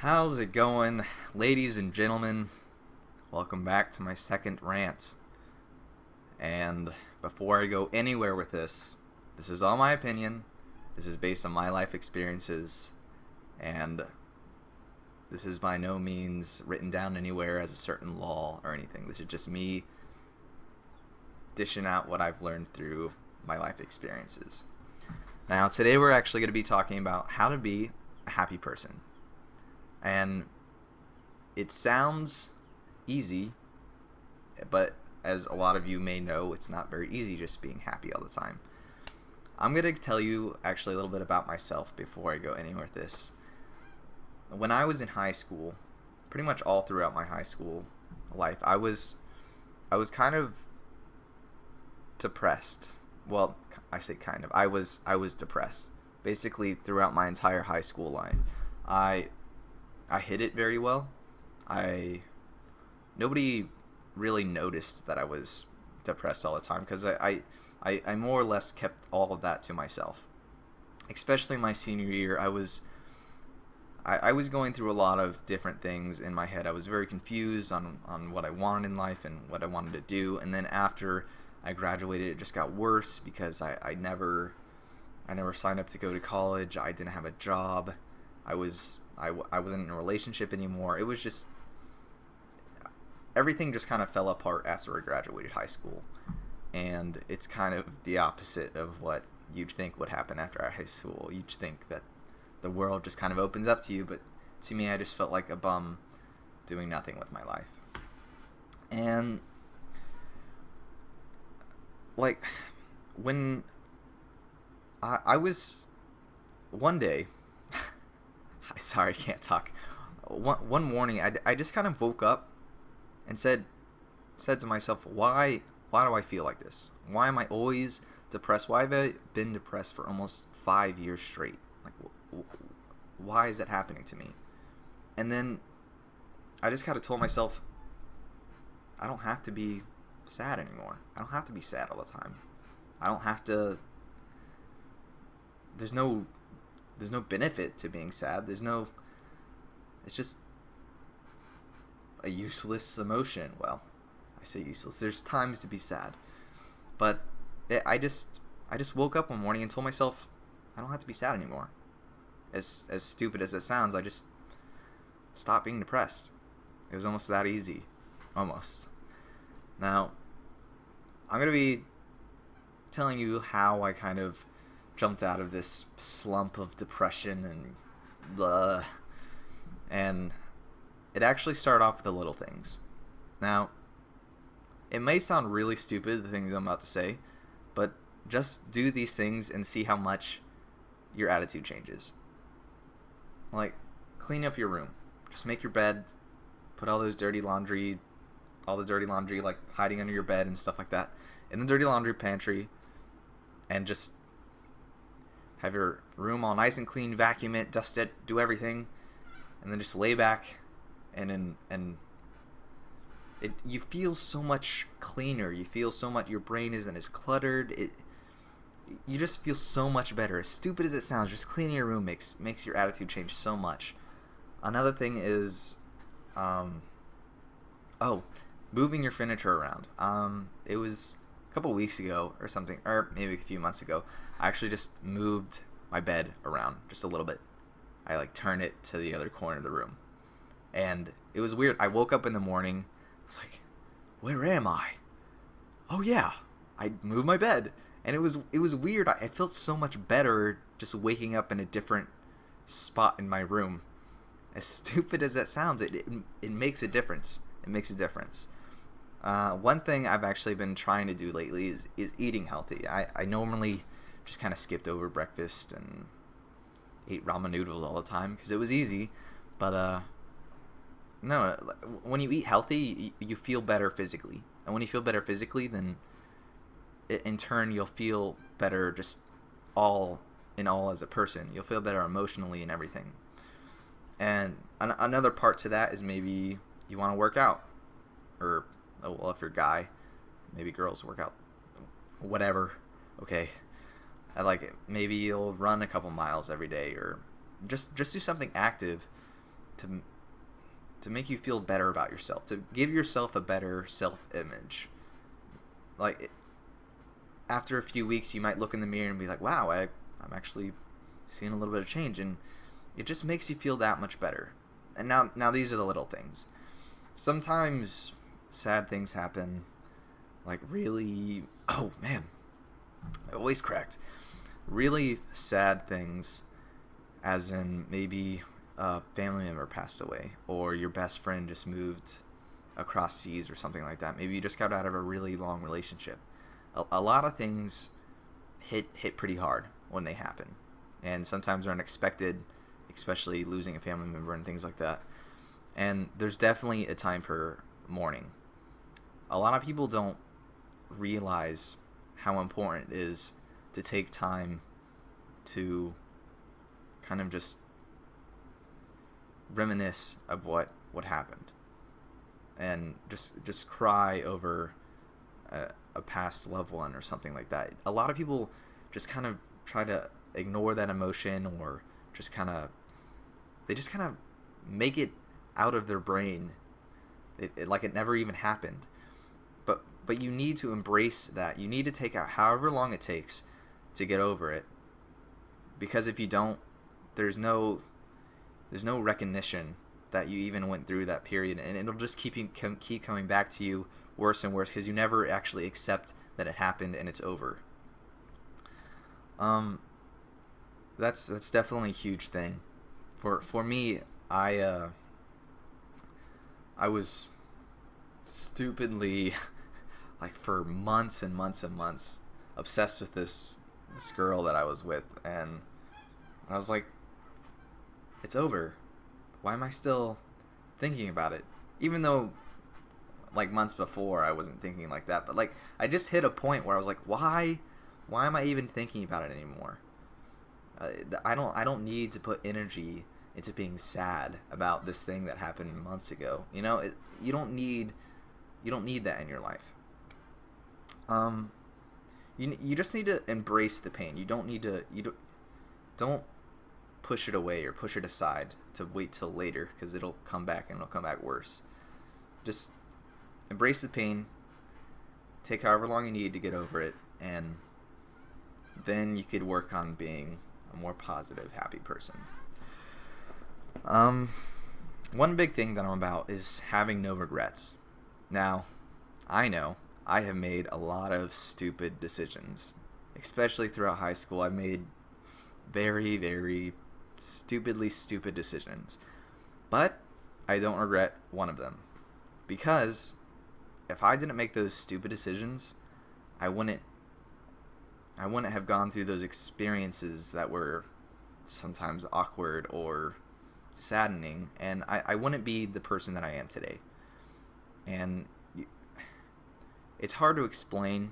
How's it going, ladies and gentlemen? Welcome back to my second rant. And before I go anywhere with this is all my opinion. This is based on my life experiences, and this is by no means written down anywhere as a certain law or anything. This is just me dishing out what I've learned through my life experiences. Now, today we're actually going to be talking about how to be a happy person. And it sounds easy, but as a lot of you may know, it's not very easy just being happy all the time. I'm going to tell you actually a little bit about myself before I go anywhere with this. When I was in high school, pretty much all throughout my high school life, I was kind of depressed. Well, I say kind of. I was depressed. Basically, throughout my entire high school life, I hid it very well. Nobody really noticed that I was depressed all the time because I more or less kept all of that to myself. Especially my senior year, I was going through a lot of different things in my head. I was very confused on what I wanted in life and what I wanted to do. And then after I graduated, it just got worse because I never signed up to go to college. I didn't have a job. I wasn't in a relationship anymore. It was just, everything just kind of fell apart after I graduated high school. And it's kind of the opposite of what you'd think would happen after high school. You'd think that the world just kind of opens up to you, but to me, I just felt like a bum doing nothing with my life. And like, when I was, one day, sorry, I can't talk. One morning, I just kind of woke up and said to myself, why do I feel like this? Why am I always depressed? Why have I been depressed for almost 5 years straight? Like, why is that happening to me? And then I just kind of told myself, I don't have to be sad anymore. I don't have to be sad all the time. I don't have to. There's no benefit to being sad. It's just a useless emotion. Well, I say useless. There's times to be sad. But I just woke up one morning and told myself, I don't have to be sad anymore. As stupid as it sounds, I just stopped being depressed. It was almost that easy. Almost. Now, I'm going to be telling you how I kind of jumped out of this slump of depression and blah. And it actually started off with the little things. Now, it may sound really stupid, the things I'm about to say, but just do these things and see how much your attitude changes. Like, clean up your room. Just make your bed, put all the dirty laundry like hiding under your bed and stuff like that in the dirty laundry pantry, and just have your room all nice and clean, vacuum it, dust it, do everything, and then just lay back, and you feel so much cleaner. You feel so much, your brain isn't as cluttered. You just feel so much better. As stupid as it sounds, just cleaning your room makes your attitude change so much. Another thing is, moving your furniture around. It was a couple weeks ago or something, or maybe a few months ago. I actually just moved my bed around just a little bit. I turned it to the other corner of the room. And it was weird. I woke up in the morning. I was like, where am I? Oh yeah, I moved my bed. And it was weird. I felt so much better just waking up in a different spot in my room. As stupid as that sounds, it makes a difference. It makes a difference. One thing I've actually been trying to do lately is eating healthy. I normally just kind of skipped over breakfast and ate ramen noodles all the time because it was easy. But no, when you eat healthy, you feel better physically. And when you feel better physically, then in turn you'll feel better just all in all as a person. You'll feel better emotionally and everything. And another part to that is maybe you want to work out. Or, well, if you're a guy, maybe girls work out. Whatever. Okay. I like it. Maybe you'll run a couple miles every day, or just do something active. to make you feel better about yourself, to give yourself a better self-image. Like, after a few weeks, you might look in the mirror and be like, wow, I'm actually seeing a little bit of change, and it just makes you feel that much better. And now these are the little things. Sometimes sad things happen, like really, oh man, my voice cracked. Really sad things, as in maybe a family member passed away, or your best friend just moved across seas or something like that. Maybe you just got out of a really long relationship. A lot of things hit pretty hard when they happen, and sometimes they're unexpected, especially losing a family member and things like that. And there's definitely a time for mourning. A lot of people don't realize how important it is to take time to kind of just reminisce of what happened, and just cry over a past loved one or something like that. A lot of people just kind of try to ignore that emotion, or just kind of make it out of their brain, like it never even happened. But you need to embrace that. You need to take out however long it takes to get over it, because if you don't, there's no recognition that you even went through that period, and it'll just keep coming back to you worse and worse, because you never actually accept that it happened and it's over. That's definitely a huge thing. For me, I was stupidly, like, for months and months and months, obsessed with this girl that I was with, and I was like, it's over. Why am I still thinking about it? Even though, like, months before I wasn't thinking like that, but like, I just hit a point where I was like, why am I even thinking about it anymore? I don't need to put energy into being sad about this thing that happened months ago. You know, you don't need that in your life. You just need to embrace the pain. You don't need to don't push it away or push it aside to wait till later, because it'll come back, and it'll come back worse. Just embrace the pain, take however long you need to get over it, and then you could work on being a more positive, happy person. One big thing that I'm about is having no regrets. Now, I know I have made a lot of stupid decisions, especially throughout high school. I've made very, very stupidly stupid decisions, but I don't regret one of them, because if I didn't make those stupid decisions, I wouldn't have gone through those experiences that were sometimes awkward or saddening, and I wouldn't be the person that I am today. And it's hard to explain.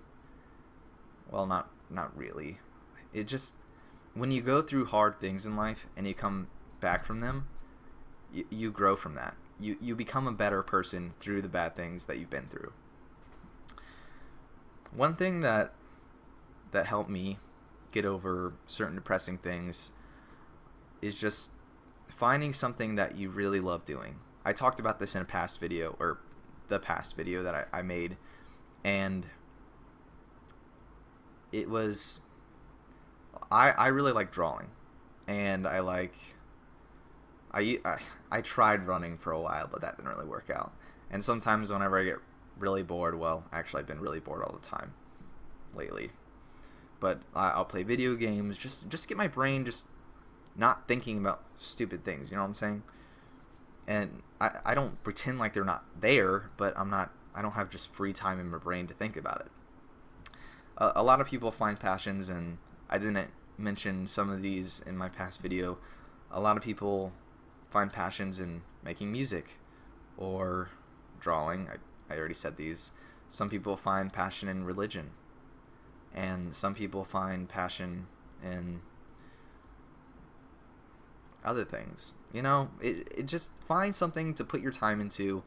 Well, not really. It just, when you go through hard things in life and you come back from them, you grow from that. You become a better person through the bad things that you've been through. One thing that helped me get over certain depressing things is just finding something that you really love doing. I talked about this in a past video, or the past video that I made, and it was, I really like drawing, and I tried running for a while, but that didn't really work out. And sometimes whenever I get really bored, well, actually I've been really bored all the time lately, but I'll play video games, just get my brain just not thinking about stupid things, you know what I'm saying? And I don't pretend like they're not there, but I don't have just free time in my brain to think about it. A lot of people find passions, and I didn't mention some of these in my past video. A lot of people find passions in making music or drawing. I already said these. Some people find passion in religion, and some people find passion in other things. You know, it just find something to put your time into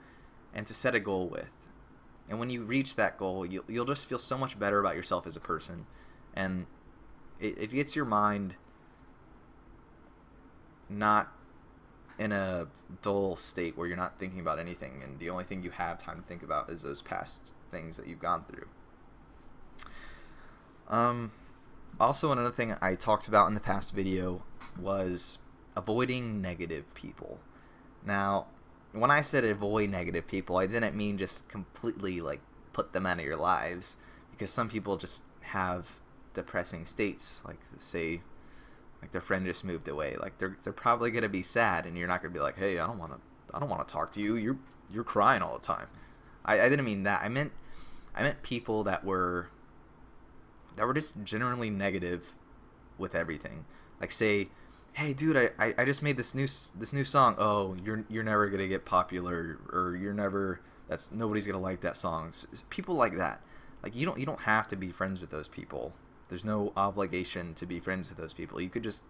and to set a goal with. And when you reach that goal, you'll just feel so much better about yourself as a person, and it gets your mind not in a dull state where you're not thinking about anything, and the only thing you have time to think about is those past things that you've gone through. Also, another thing I talked about in the past video was avoiding negative people. Now, when I said avoid negative people, I didn't mean just completely like put them out of your lives, because some people just have depressing states, like say like their friend just moved away. Like they're probably gonna be sad, and you're not gonna be like, hey, I don't want to talk to you. You're crying all the time. I didn't mean that. I meant people that were just generally negative with everything. Like say, hey dude, I just made this new song. Oh, you're never gonna get popular, or nobody's gonna like that song. People like that. Like you don't have to be friends with those people. There's no obligation to be friends with those people. You don't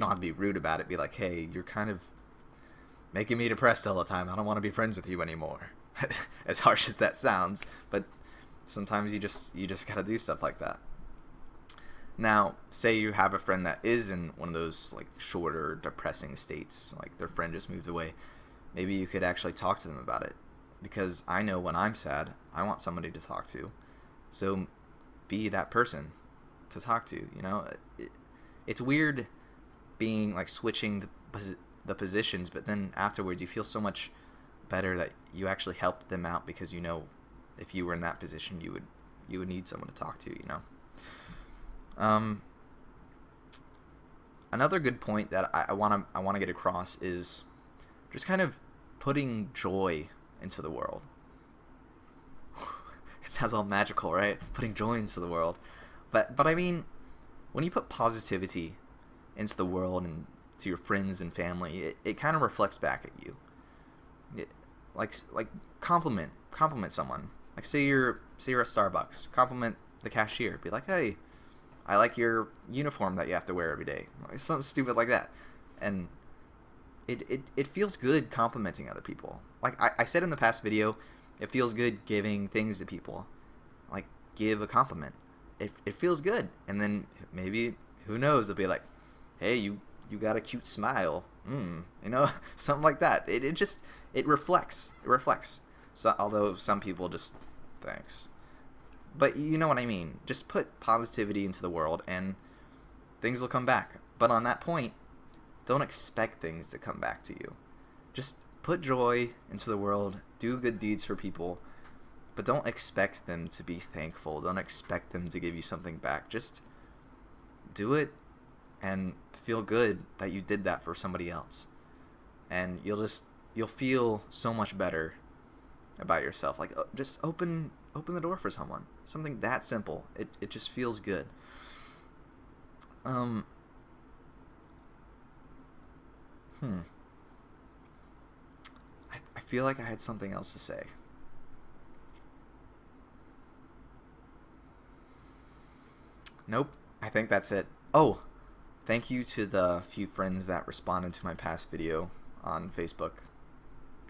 have to be rude about it. Be like, hey, you're kind of making me depressed all the time. I don't want to be friends with you anymore. As harsh as that sounds, but sometimes you just gotta do stuff like that. Now, say you have a friend that is in one of those like shorter depressing states, like their friend just moved away. Maybe you could actually talk to them about it, because I know when I'm sad, I want somebody to talk to. So be that person to talk to. You know, it's weird being like switching the positions, but then afterwards you feel so much better that you actually helped them out, because you know if you were in that position, you would need someone to talk to. You know. Another good point that I want to get across is just kind of putting joy into the world. It sounds all magical, right? Putting joy into the world. But I mean, when you put positivity into the world and to your friends and family, it kind of reflects back at you. Like compliment someone. Like say you're at Starbucks, compliment the cashier. Be like, hey, I like your uniform that you have to wear every day. Like something stupid like that. And it feels good complimenting other people. Like I said in the past video, it feels good giving things to people. Like give a compliment. It feels good. And then maybe, who knows, they'll be like, hey, you got a cute smile. You know, something like that. It reflects. So, although some people just, thanks. But you know what I mean. Just put positivity into the world and things will come back. But on that point, don't expect things to come back to you. Just put joy into the world, do good deeds for people, but don't expect them to be thankful. Don't expect them to give you something back. Just do it and feel good that you did that for somebody else. And you'll feel so much better about yourself. Like just open the door for someone. Something that simple. It just feels good. I feel like I had something else to say. Nope. I think that's it. Oh, thank you to the few friends that responded to my past video on Facebook,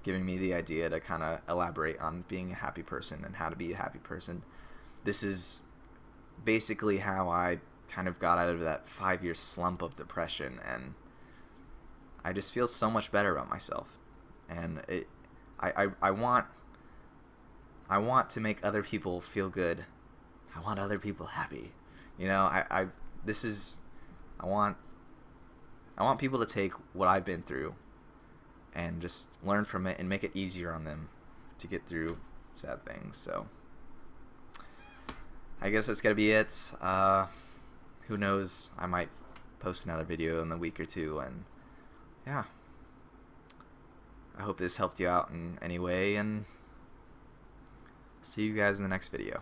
giving me the idea to kind of elaborate on being a happy person and how to be a happy person. This is basically how I kind of got out of that 5-year slump of depression, and I just feel so much better about myself. And I want to make other people feel good. I want other people happy. You know, I want people to take what I've been through and just learn from it and make it easier on them to get through sad things. So I guess that's gonna be it. Who knows? I might post another video in a week or two, and yeah. I hope this helped you out in any way, and see you guys in the next video.